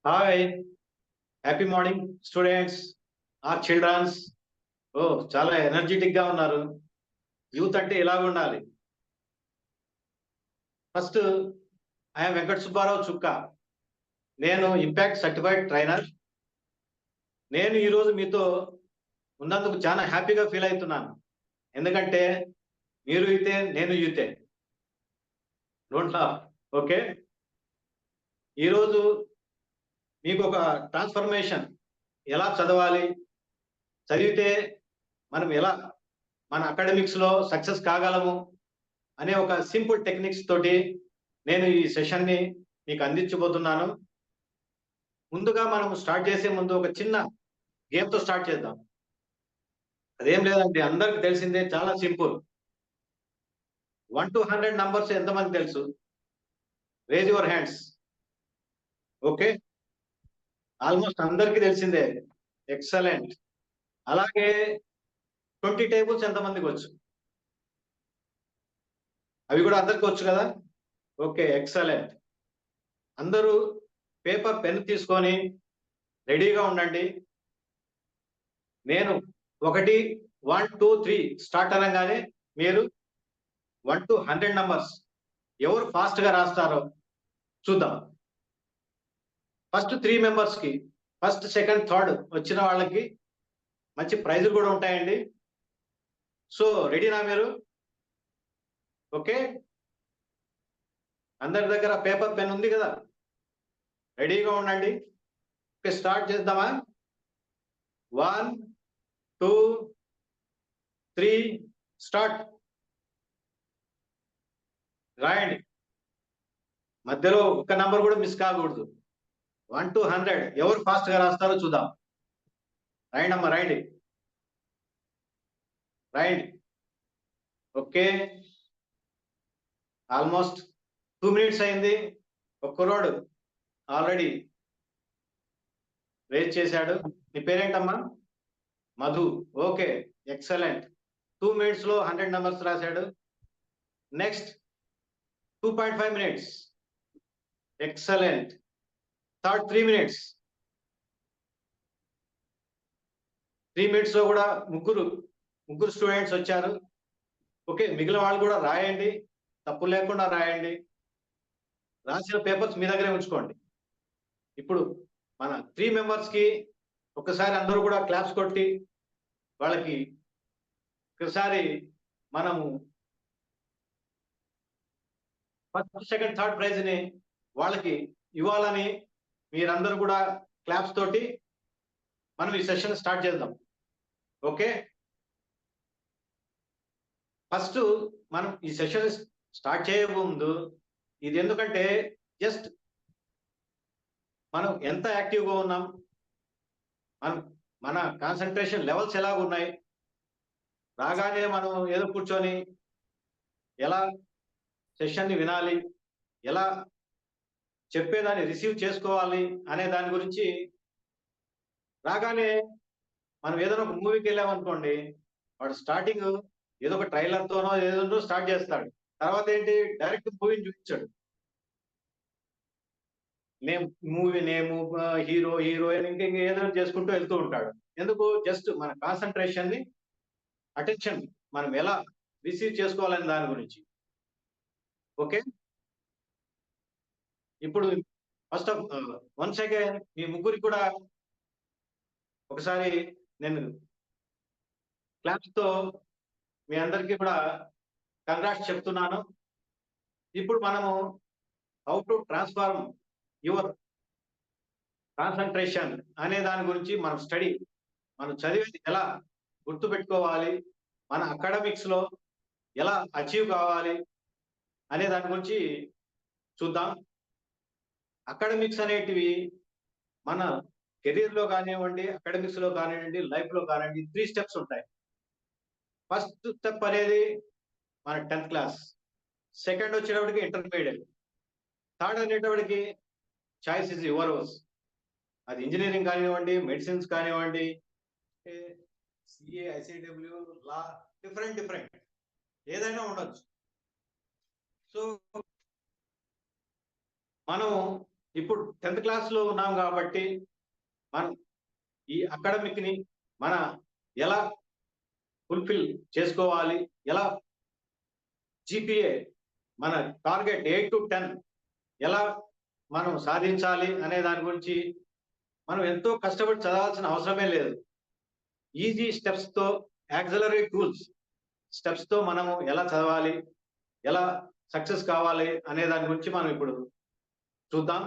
Hi, happy morning, students, our childrens. ఓ చాలా energetic గా ఉన్నారు. యూత్ అంటే ఇలాగ ఉండాలి. ఫస్ట్ ఐఎమ్ వెంకట సుబ్బారావు చుక్క. నేను ఇంపాక్ట్ సర్టిఫైడ్ ట్రైనర్. నేను ఈరోజు మీతో ఉన్నందుకు చాలా హ్యాపీగా ఫీల్ అవుతున్నాను. ఎందుకంటే మీరు యూతే, నేను యూతే. Don't laugh. ఓకే, ఈరోజు మీకు ఒక ట్రాన్స్ఫర్మేషన్ ఎలా చదవాలి, చదివితే మనం ఎలా మన అకాడమిక్స్ లో సక్సెస్ కాగలము అనే ఒక సింపుల్ టెక్నిక్స్ తోటి నేను ఈ సెషన్ ని మీకు అందించబోతున్నాను. ముందుగా మనం స్టార్ట్ చేసే ముందు ఒక చిన్న గేమ్ తో స్టార్ట్ చేద్దాం. అదేం లేదండి, అందరికి తెలిసిందే, చాలా సింపుల్. 1 to 100 నంబర్స్ ఎంతమంది తెలుసు? Raise your hands. Okay, almost అందరికి తెలిసిందే. ఎక్సలెంట్. అలాగే 20 టేబుల్స్ ఎంతమందికి వచ్చు? అవి కూడా అందరికి వచ్చు కదా? Okay, excellent. అందరూ పేపర్ పెన్ తీసుకొని రెడీగా ఉండండి. నేను 1 1 2 3 స్టార్ట్ అనగానే మీరు 1 to 100 నంబర్స్ ఎవరు ఫాస్ట్ గా రాస్తారో చూద్దాం. ఫస్ట్ 3 మెంబర్స్ కి, ఫస్ట్ సెకండ్ థర్డ్ వచ్చిన వాళ్ళకి మంచి ప్రైజులు కూడా ఉంటాయండి. సో రెడీనా మీరు? ఓకే, అందరి దగ్గర పేపర్ పెన్ ఉంది కదా? రెడీగా ఉండండి. ఓకే, స్టార్ట్ చేద్దామా? 1 2 3 స్టార్ట్. రాయండి, మధ్యలో ఒక్క నంబర్ కూడా మిస్ కాకూడదు. 1 to 100 ఎవరు ఫాస్ట్ గా రాస్తారో చూద్దాం. రాయండి అమ్మా, రాయండి రాయండి. ఓకే, ఆల్మోస్ట్ 2 minutes అయింది. ఒక్కరోడు ఆల్రెడీ రేజ్ చేశాడు. నీ పేరేంటమ్మా? మధు. Okay, excellent. 2 minutes లో 100 నంబర్స్ రాశాడు. Next 2.5 minutes. Excellent. Third 3 minutes. 3 minutes లో కూడా ముగ్గురు స్టూడెంట్స్ వచ్చారు. ఓకే, మిగిలిన వాళ్ళు కూడా రాయండి, తప్పు లేకుండా రాయండి. రాసిన పేపర్స్ మీ దగ్గరే ఉంచుకోండి. ఇప్పుడు మన 3 మెంబర్స్ కి ఒకసారి అందరూ కూడా క్లాప్స్ కొట్టి వాళ్ళకి ఒకసారి మనము ఫస్ట్ సెకండ్ థర్డ్ ప్రైజ్ ని వాళ్ళకి ఇవ్వాలని మీరందరూ కూడా క్లాప్స్ తోటి మనం ఈ సెషన్ స్టార్ట్ చేద్దాం. ఓకే, ఫస్ట్ మనం ఈ సెషన్ స్టార్ట్ చేయకముందు ఇది ఎందుకంటే జస్ట్ మనం ఎంత యాక్టివ్గా ఉన్నాం, మన కాన్సన్ట్రేషన్ లెవెల్స్ ఎలాగ ఉన్నాయి, రాగానే మనం ఏదో కూర్చొని ఎలా సెషన్ ని వినాలి, ఎలా చెప్పేదాన్ని రిసీవ్ చేసుకోవాలి అనే దాని గురించి. రాగానే మనం ఏదైనా ఒక మూవీకి వెళ్ళామనుకోండి, వాడు స్టార్టింగ్ ఏదో ఒక ట్రైలర్ తోనో ఏదో స్టార్ట్ చేస్తాడు. తర్వాత ఏంటి, డైరెక్ట్ మూవీని చూపించాడు. మూవీ నేము, హీరో హీరోయిన్ ఇంకా ఏదో చేసుకుంటూ వెళ్తూ ఉంటాడు. ఎందుకు? జస్ట్ మన కాన్సన్ట్రేషన్ ని, అటెన్షన్ మనం ఎలా రిసీవ్ చేసుకోవాలని దాని గురించి. ఓకే, ఇప్పుడు ఫస్ట్ ఆఫ్ వన్స్ అగైన్ మీ ముగ్గురికి కూడా ఒకసారి నేను క్లాప్స్ తో మీ అందరికీ కూడా కంగ్రాట్స్ చెప్తున్నాను. ఇప్పుడు మనము how to transform your concentration అనే దాని గురించి మనం స్టడీ, మనం చదివేది ఎలా గుర్తు పెట్టుకోవాలి, మన అకాడమిక్స్ లో ఎలా అచీవ్ కావాలి అనే దాని గురించి చూద్దాం. అకాడమిక్స్ అనేటివి మన కెరీర్ లో కానివ్వండి, అకాడమిక్స్ లో కానివ్వండి, లైఫ్ లో కానివ్వండి 3 steps ఉంటాయి. ఫస్ట్ స్టెప్ అనేది మన 10th క్లాస్, సెకండ్ వచ్చేటప్పటికి ఇంటర్మీడియట్, థర్డ్ అనేటప్పటికి చాయిస్ ఇస్ యువర్స్. అది ఇంజనీరింగ్ కానివ్వండి, మెడిసిన్స్ కానివ్వండి, సిఏ, ఐసిడబ్ల్యూ, లా, డిఫరెంట్ ఏదైనా ఉండొచ్చు. సో మనం ఇప్పుడు 10th క్లాస్‌లో ఉన్నాం కాబట్టి మనం ఈ అకాడమిక్‌ని మన ఎలా ఫుల్‌ఫిల్ చేసుకోవాలి? ఎలా జీపీఏ మన టార్గెట్ 8-10 ఎలా మనం సాధించాలి అనే దాని గురించి మనం ఎంతో కష్టపడి చదవాల్సిన అవసరమే లేదు. ఈజీ స్టెప్స్‌తో యాక్సిలరీ టూల్స్ స్టెప్స్‌తో మనము ఎలా చదవాలి? ఎలా సక్సెస్ కావాలి? అనే దాని గురించి మనం ఇప్పుడు చూద్దాం.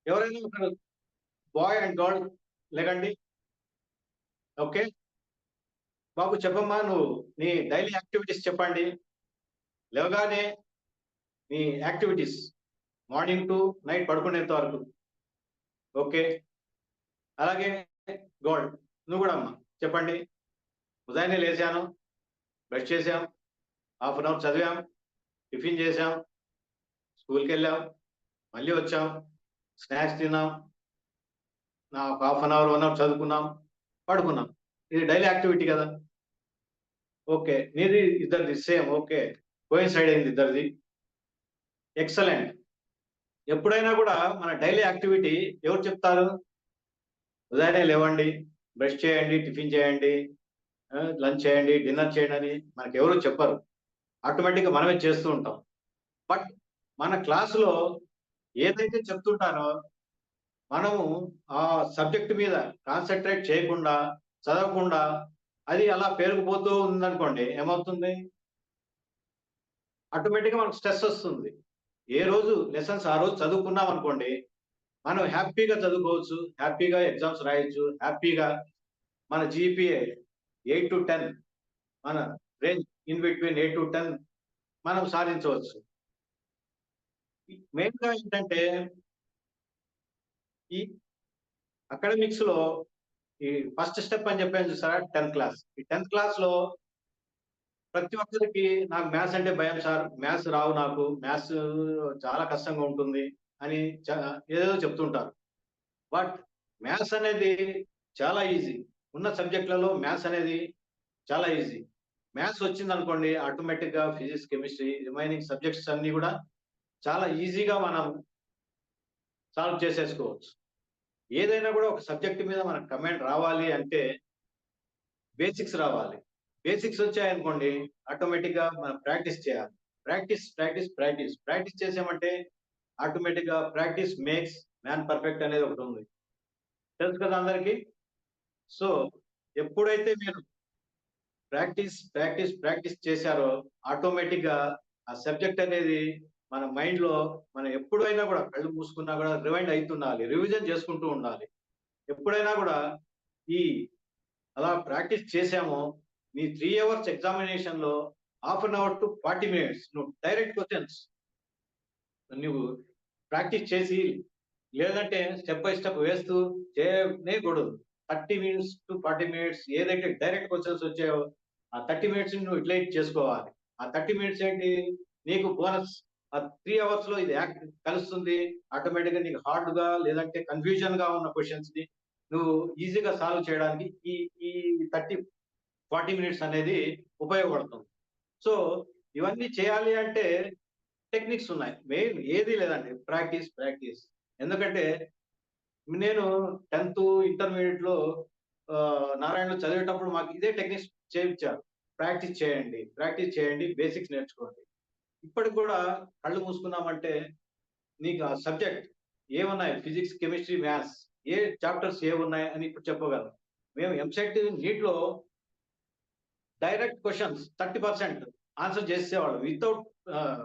ఎవరైనా ఒకరు బాయ్ అండ్ గర్ల్ లెగండి. ఓకే. బాబు చెప్పమ్మా నువ్వు నీ డైలీ యాక్టివిటీస్ చెప్పండి. లేవగానే మీ యాక్టివిటీస్ మార్నింగ్ టు నైట్ పడుకునేంత వరకు. ఓకే. అలాగే గోల్డ్ నువ్వు కూడా అమ్మా చెప్పండి. ఉదయాన్నే లేచాను, బ్రష్ చేసాం, హాఫ్ అన్ అవర్ చదివాం, టిఫిన్ చేసాం, స్కూల్‌కెళ్ళాం, మళ్ళీ వచ్చాం, స్నాక్స్ తిన్నాం, ఒక హాఫ్ అన్ అవర్, 1 అవర్ చదువుకున్నాం, పడుకున్నాం. ఇది డైలీ యాక్టివిటీ కదా! ఓకే. నీది ఇద్దరిది సేమ్ ఓకే. కోయిన్సైడ్ అయింది ఇద్దరిది. ఎక్సలెంట్. ఎప్పుడైనా కూడా మన డైలీ యాక్టివిటీ ఎవరు చెప్తారు? ఉదయాన్నే లేవండి, బ్రష్ చేయండి, టిఫిన్ చేయండి, లంచ్ చేయండి, డిన్నర్ చేయండి అని మనకెవరు చెప్పరు. ఆటోమేటిక్‌గా మనమే చేస్తూ ఉంటాం. బట్ మన క్లాస్‌లో ఏదైతే చెప్తుంటారో మనము ఆ సబ్జెక్ట్ మీద కాన్సంట్రేట్ చేయకుండా, చదవకుండా అది అలా పేరుకుపోతూ ఉందనుకోండి ఏమవుతుంది? ఆటోమేటిక్‌గా మనకు స్ట్రెస్ వస్తుంది. ఏ రోజు లెసన్స్ ఆ రోజు చదువుకున్నామనుకోండి, మనం హ్యాపీగా చదువుకోవచ్చు, హ్యాపీగా ఎగ్జామ్స్ రాయొచ్చు, హ్యాపీగా మన జీపీఏ 8-10 మన రేంజ్ ఇన్ బిట్వీన్ 8-10 మనం సాధించవచ్చు. మెయిన్‌గా ఏంటంటే ఈ అకాడమిక్స్‌లో ఈ ఫస్ట్ స్టెప్ అని చెప్పాను చూసారా? 10th class. ఈ 10th క్లాస్‌లో ప్రతి ఒక్కరికి నాకు మ్యాథ్స్ అంటే భయం సార్. మ్యాథ్స్ రావు నాకు. మ్యాథ్స్ చాలా కష్టంగా ఉంటుంది అని చ ఏదేదో చెప్తుంటారు. బట్ మ్యాథ్స్ అనేది చాలా ఈజీ. ఉన్న సబ్జెక్ట్‌లలో మ్యాథ్స్ అనేది చాలా ఈజీ. మ్యాథ్స్ వచ్చిందనుకోండి ఆటోమేటిక్‌గా ఫిజిక్స్, కెమిస్ట్రీ రిమైనింగ్ సబ్జెక్ట్స్ అన్నీ గూడా చాలా ఈజీగా మనం సాల్వ్ చేసేసుకోవచ్చు. ఏదైనా గూడా ఒక సబ్జెక్ట్ మీద మనకు కమాండ్ రావాలి అంటే బేసిక్స్ రావాలి. బేసిక్స్ వచ్చాయనుకోండి ఆటోమేటిక్‌గా మనం ప్రాక్టీస్ చేయాలి. Practice, practice, practice. ప్రాక్టీస్ చేసామంటే ఆటోమేటిక్‌గా ప్రాక్టీస్ మేక్స్ మ్యాన్ పర్ఫెక్ట్ అనేది ఒకటుంది. తెలుసు కదా అందరికి? సో, ఎప్పుడైతే మీరు ప్రాక్టీస్, ప్రాక్టీస్, ప్రాక్టీస్ చేశారో ఆటోమేటిక్‌గా ఆ సబ్జెక్ట్ అనేది మన మైండ్‌లో మనం ఎప్పుడైనా గూడా కళ్ళు మూసుకున్నా గూడా రివైండ్ అయితుండాలి. రివిజన్ చేసుకుంటూ ఉండాలి. ఎప్పుడైనా గూడా ఈ అలా ప్రాక్టీస్ చేశామో, నీ 3 అవర్స్ ఎగ్జామినేషన్‌లో half an hour to 40 minutes నువ్వు డైరెక్ట్ క్వెషన్స్ నువ్వు ప్రాక్టీస్ చేసి, లేదంటే స్టెప్ బై స్టెప్ వేస్తూ చేయనేకూడదు. 30 మినిట్స్ టు 40 మినిట్స్ ఏదైతే డైరెక్ట్ క్వెషన్స్ వచ్చాయో, ఆ 30 మినిట్స్‌ని నువ్వు యుటిలైజ్ చేసుకోవాలి. ఆ 30 మినిట్స్ ఏంటి? నీకు బోనస్. ఆ 3 అవర్స్‌లో ఇది కలుస్తుంది. ఆటోమేటిక్‌గా నీకు హార్డ్‌గా లేదంటే కన్‌ఫ్యూజన్‌గా ఉన్న క్వెషన్స్‌ని నువ్వు ఈజీగా సాల్వ్ చేయడానికి ఈ ఈ 30, 40 మినిట్స్ అనేది ఉపయోగపడుతుంది. సో, ఇవన్నీ చేయాలి అంటే టెక్నిక్స్ ఉన్నాయి. మెయిన్ ఏది లేదండి. Practice, practice. ఎందుకంటే నేను 10థ్ ఇంటర్మీడియేట్‌లో నారాయణలో చదివేటప్పుడు మాకు ఇదే టెక్నిక్స్ చేయించారు. ప్రాక్టీస్ చేయండి, ప్రాక్టీస్ చేయండి, బేసిక్స్ నేర్చుకోండి. ఇప్పటికి కూడా కళ్ళు మూసుకున్నామంటే నీకు ఆ సబ్జెక్ట్ ఏమున్నాయి ఫిజిక్స్, కెమిస్ట్రీ, మ్యాథ్స్ ఏ చాప్టర్స్ ఏవున్నాయి అని ఇప్పుడు చెప్పగలను. మేము ఎంసెట్, నీట్‌లో డైరెక్ట్ క్వెషన్స్ 30% ఆన్సర్ చేసేసేవాళ్ళం. వితౌట్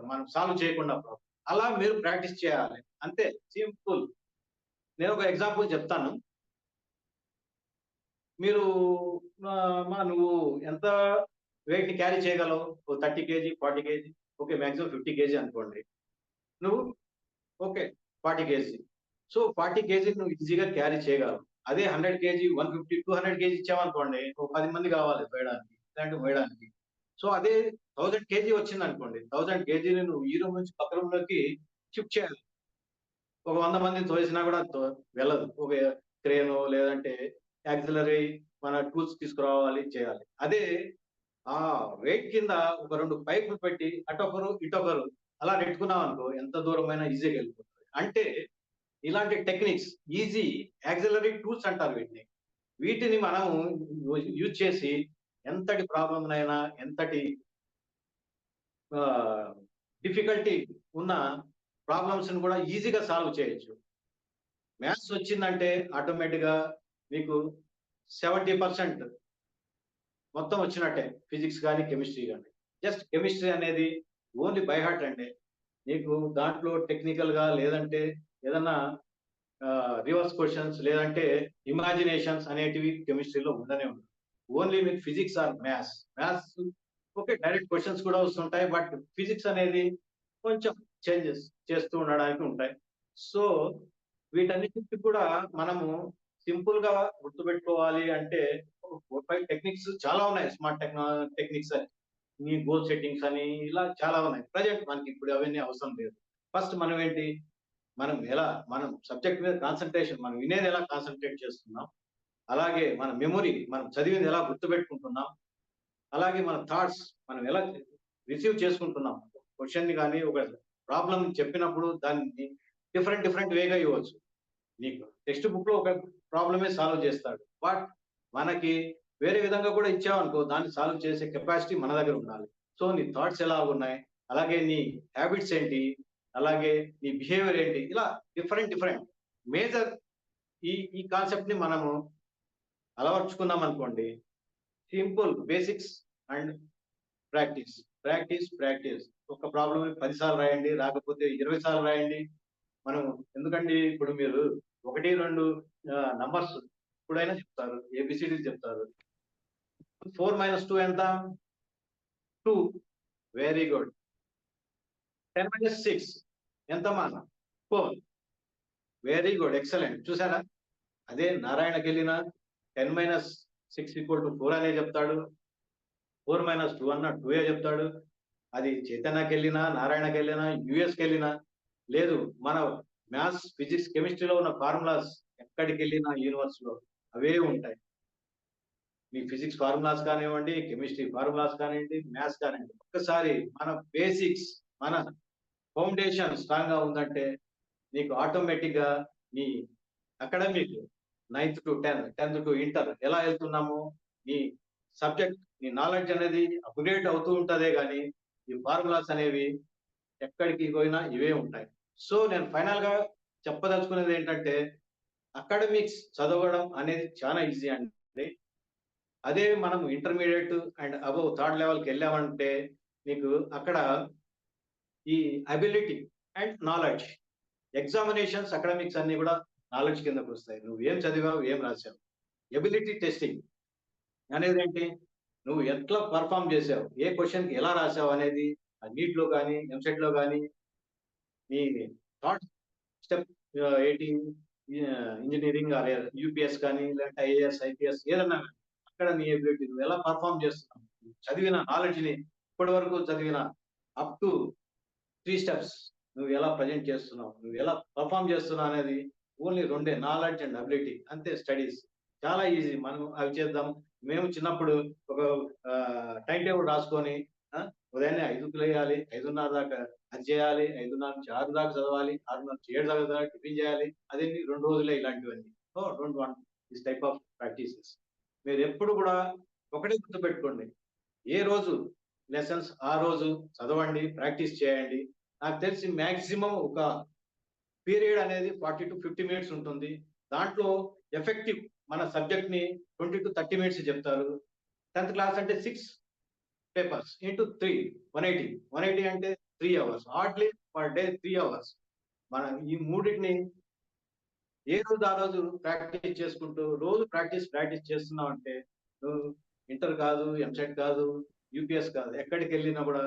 మనం సాల్వ్ చేయకుండా. అలా మీరు ప్రాక్టీస్ చేయాలి. అంతే సింపుల్. నేను ఒక ఎగ్జాంపుల్ చెప్తాను. మీరు నువ్వు ఎంత వెయిట్‌ని క్యారీ చేయగలవు? ఓ 30 KG, 40 KG okay. Maximum 50 KG అనుకోండి. నువ్వు ఓకే. 40 కేజీ. సో, 40 కేజీ‌ని నువ్వు ఈజీగా క్యారీ చేయగలవు. అదే 100 కేజీ, 150, 200 కేజీ ఇచ్చామనుకోండి, ఓ 10 మంది కావాలి తోయడానికి. ఇలాంటివి మోయడానికి. సో, అదే 1000 కేజీ వచ్చిందనుకోండి, 1000 కేజీని నువ్వు ఈ రూమ్ నుంచి పక్క రూమ్‌లోకి షిఫ్ట్ చేయాలి. ఒక 100 మందిని తోసేసినా కూడా వెళ్ళదు. ఒక క్రేనో లేదంటే యాక్సిలరీ మన టూల్స్ తీసుకురావాలి, చేయాలి. అదే ఆ వెయిట్ కింద ఒక 2 పైపులు పెట్టి అటొకరు, ఇటొకరు అలా నెట్టుకున్నాం అనుకో ఎంత దూరమైనా ఈజీగా వెళ్ళిపోతుంది. అంటే ఇలాంటి టెక్నిక్స్ ఈజీ యాక్సిలరీ టూల్స్ అంటారు వీటిని. వీటిని మనము యూజ్ చేసి ఎంతటి ప్రాబ్లమ్‌నైనా ఎంతటి డిఫికల్టీ ఉన్న ప్రాబ్లమ్స్‌ని కూడా ఈజీగా సాల్వ్ చేయొచ్చు. మ్యాథ్స్ వచ్చిందంటే ఆటోమేటిక్‌గా మీకు 70% మొత్తం వచ్చినట్టే. ఫిజిక్స్ గాని, కెమిస్ట్రీ గాని. జస్ట్ కెమిస్ట్రీ అనేది ఓన్లీ బై హార్ట్ అండి. నీకు దాంట్లో టెక్నికల్‌గా లేదంటే ఏదన్నా రివర్స్ క్వెషన్స్ లేదంటే ఇమాజినేషన్స్ అనేటివి కెమిస్ట్రీలో ఉండనే ఉండవు. ఓన్లీ మీకు physics or maths. Maths okay. Direct questions కూడా వస్తుంటాయి. బట్ ఫిజిక్స్ అనేది కొంచెం చేంజెస్ చేస్తూ ఉండడానికి ఉంటాయి. సో, వీటన్నిటికి కూడా మనము సింపుల్‌గా గుర్తుపెట్టుకోవాలి అంటే 4, 5 టెక్నిక్స్ చాలా ఉన్నాయి. స్మార్ట్ టెక్నిక్స్ అని. మీ గోల్ సెట్టింగ్స్ అని ఇలా చాలా ఉన్నాయి. ప్రెజెంట్ మనకి ఇప్పుడు అవన్నీ అవసరం లేదు. ఫస్ట్ మనం ఏంటి? మనం సబ్జెక్ట్ మీద కాన్సంట్రేషన్ మనం వినేది ఎలా కాన్సంట్రేట్ చేస్తున్నాం? అలాగే మన మెమరీ మనం చదివింది ఎలా గుర్తుపెట్టుకుంటున్నాం? అలాగే మన థాట్స్ మనం ఎలా రిసీవ్ చేసుకుంటున్నాం? క్వెషన్‌ని గాని, ఒక ప్రాబ్లమ్ చెప్పినప్పుడు దాన్ని డిఫరెంట్ వేగా ఇవ్వచ్చు. నీకు టెక్స్ట్ బుక్‌లో ఒక ప్రాబ్లమే సాల్వ్ చేస్తాడు. బట్ మనకి వేరే విధంగా కూడా ఇచ్చావనుకో దాన్ని సాల్వ్ చేసే కెపాసిటీ మన దగ్గర ఉండాలి. సో, నీ థాట్స్ ఎలా ఉన్నాయి? అలాగే నీ హాబిట్స్ ఏంటి? అలాగే నీ బిహేవియర్ ఏంటి? ఇలా డిఫరెంట్ మేజర్ ఈ ఈ కాన్సెప్ట్‌ని మనము అలవర్చుకున్నామనుకోండి. Simple basics and practice. ఒక ప్రాబ్లమ్‌ని 10 సార్లు రాయండి. రాకపోతే 20 సార్లు రాయండి. మనం ఎందుకండి ఇప్పుడు మీరు 1, 2 నంబర్స్ ఎప్పుడైనా చెప్తారు. ఏబీసీడీలు చెప్తారు. 4 - 2 ఎంత? 2. Very good. 10 - 6 ఎంతమ్మా? 4. Very good. ఎక్సలెంట్. చూసారా? అదే నారాయణకెళ్ళినా 10 - 6 = 4 అనే చెప్తాడు. 4 - 2 అన్నా 2 చెప్తాడు. అది చైతన్యకెళ్ళినా, నారాయణకెళ్ళినా, యూఎస్‌కెళ్ళినా లేదు. మన మ్యాథ్స్, ఫిజిక్స్, కెమిస్ట్రీలో ఉన్న ఫార్ములాస్ ఎక్కడికెళ్ళినా యూనివర్స్‌లో అవే ఉంటాయి. మీ ఫిజిక్స్ ఫార్ములాస్ కానివ్వండి, కెమిస్ట్రీ ఫార్ములాస్ కానివ్వండి, మ్యాథ్స్ కానివ్వండి. ఒక్కసారి మన బేసిక్స్, మన ఫౌండేషన్ స్ట్రాంగ్‌గా ఉందంటే నీకు ఆటోమేటిక్‌గా నీ అకాడమిక్ 9th - 10th ఇంటర్ ఎలా ఎళ్తున్నామో నీ సబ్జెక్ట్, నీ నాలెడ్జ్ అనేది అప్‌గ్రేడ్ అవుతూ ఉంటదే గానీ, ఈ ఫార్ములాస్ అనేవి ఎక్కడికి పోయినా ఇవే ఉంటాయి. సో, నేను ఫైనల్‌గా చెప్పదలుచుకున్నదేంటంటే, అకాడమిక్స్ చదవడం అనేది చాలా ఈజీ అండి. అదే మనం ఇంటర్మీడియేట్ అండ్ అబోవ్ థర్డ్ లెవెల్‌కెళ్ళామంటే, నీకు అక్కడ ఈ ability and knowledge examinations, academics అన్నీ గూడా నాలెడ్జ్ కిందకొస్తాయి. నువ్వేం చదివావు? ఏం రాసావు? ఎబిలిటీ టెస్టింగ్ అనేదేంటి? నువ్వు ఎట్లా పెర్ఫార్మ్ చేసావు? ఏ క్వెషన్‌కి ఎలా రాసావు అనేది నీట్‌లో గాని, ఎంసెట్‌లో గాని నీ థాట్ స్టెప్ ఏంటి ఇంజినీరింగ్ ఆర్ యూపీఎస్ కానీ, లేదంటే ఐఏఎస్, ఐపీఎస్ ఏదన్నా గాని అక్కడ నీ ఎబిలిటీ నువ్వు ఎలా పెర్ఫార్మ్ చేస్తున్నావు? చదివిన నాలెడ్జ్‌ని ఇప్పటివరకు చదివిన అప్ టు 3 స్టెప్స్ నువ్వు ఎలా ప్రెజెంట్ చేస్తున్నావు? నువ్వు ఎలా పెర్ఫార్మ్ చేస్తున్నావు అనేది ఓన్లీ రెండే నాలెడ్జ్ అండ్ అబిలిటీ. అంతే స్టడీస్. చాలా ఈజీ. మనం అవి చేద్దాం. మేము చిన్నప్పుడు ఒక టైమ్ టేబుల్ రాసుకొని ఉదయాన్నే 5కి లేయాలి. 5:30 దాకా అది చేయాలి. 5:30 - 6 దాకా చదవాలి. 6:30 - 7 దాకా టిఫిన్ చేయాలి. అదేంటి 2 రోజులే ఇలాంటివన్నీ. So, don't want this type of practices. మీరెప్పుడు కూడా ఒకటే గుర్తుపెట్టుకోండి. ఏ రోజు లెసన్స్ ఆ రోజు చదవండి, ప్రాక్టీస్ చేయండి. నాకు తెలిసి మాక్సిమం ఒక పీరియడ్ అనేది 40-50 మినిట్స్ ఉంటుంది. దాంట్లో ఎఫెక్టివ్ మన సబ్జెక్ట్‌ని 20-30 మినిట్స్ చెప్తారు. 10th క్లాస్ అంటే 6 పేపర్స్ ఇంటూ 3 180. 180 అంటే 3 hours. Hardly per day 3 hours. మనం ఈ మూడిటిని ఏ రోజు ఆ రోజు ప్రాక్టీస్ చేసుకుంటూ రోజు ప్రాక్టీస్ చేస్తున్నావంటే నువ్వు ఇంటర్ కాదు, ఎంసెట్ కాదు, యూపీఎస్ కాదు. ఎక్కడికెళ్ళినా కూడా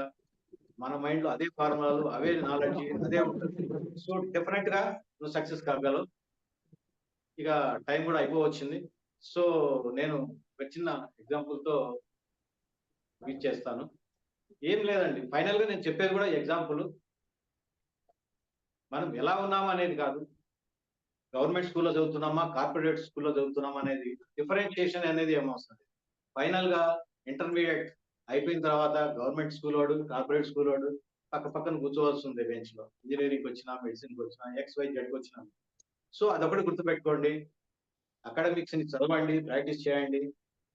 మన మైండ్‌లో అదే ఫార్ములాలు, అవే నాలెడ్జ్ అదే ఉంటుంది. సో, డెఫినెట్‌గా నువ్వు సక్సెస్ కాగలవు. ఇక టైం కూడా అయిపోవచ్చింది. సో, నేను ఒక చిన్న ఎగ్జాంపుల్‌తో ముగిచ్చేస్తాను. ఏం లేదండి. ఫైనల్‌గా నేను చెప్పేది కూడా ఎగ్జాంపుల్. మనం ఎలా ఉన్నామా అనేది కాదు. గవర్నమెంట్ స్కూల్‌లో చదువుతున్నామా? కార్పొరేట్ స్కూల్‌లో చదువుతున్నామా? అనేది డిఫరెన్షియేషన్ అనేది ఏమవసరం లేదు. ఫైనల్‌గా ఇంటర్మీడియేట్ అయిపోయిన తర్వాత గవర్నమెంట్ స్కూలోడు, కార్పొరేట్ స్కూలోడు పక్క పక్కన కూర్చోవాల్సి ఉంది బెంచ్ లో. ఇంజనీరింగ్ వచ్చినా, మెడిసిన్కి వచ్చినా, XYZ వచ్చినా. సో అదొకటి గుర్తుపెట్టుకోండి. అకాడమిక్స్ ని చదవండి, ప్రాక్టీస్ చేయండి,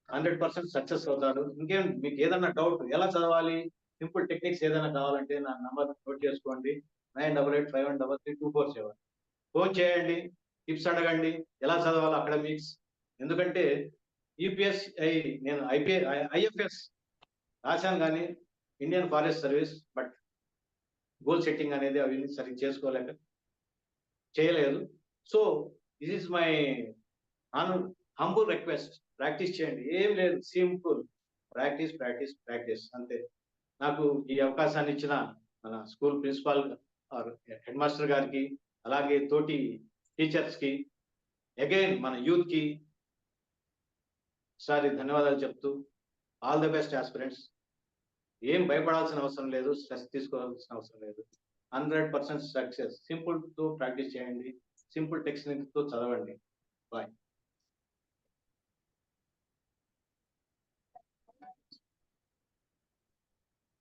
100% సక్సెస్ అవుతారు. ఇంకేం మీకు ఏదన్నా డౌట్ ఎలా చదవాలి, సింపుల్ టెక్నిక్స్ ఏదైనా కావాలంటే నా నంబర్ నోట్ చేసుకోండి. 9885133247. ఫోన్ చేయండి, టిప్స్ అడగండి, ఎలా చదవాలి అకాడమిక్స్. ఎందుకంటే యూపీఎస్ నేను IFS రాశాను కానీ Indian forest service, but goal setting అనేది అవి సరిగ్గా చేయలేదు. So this is my humble request. Practice చేయండి, ఏం లేదు, సింపుల్ ప్రాక్టీస్ ప్రాక్టీస్ ప్రాక్టీస్ అంతే. నాకు ఈ అవకాశాన్ని ఇచ్చిన మన స్కూల్ ప్రిన్సిపాల్ హెడ్ మాస్టర్ గారికి, అలాగే తోటి టీచర్స్ కి, అగైన్ మన యూత్ కి ఒకసారి ధన్యవాదాలు చెప్తూ, ఆల్ ది బెస్ట్ ఆస్పిరెంట్స్. ఏం భయపడాల్సిన అవసరం లేదు, స్ట్రెస్ తీసుకోవాల్సిన అవసరం లేదు. 100% సక్సెస్. సింపుల్ తో ప్రాక్టీస్ చేయండి, సింపుల్ టెక్నిక్ తో చదవండి. బాయ్.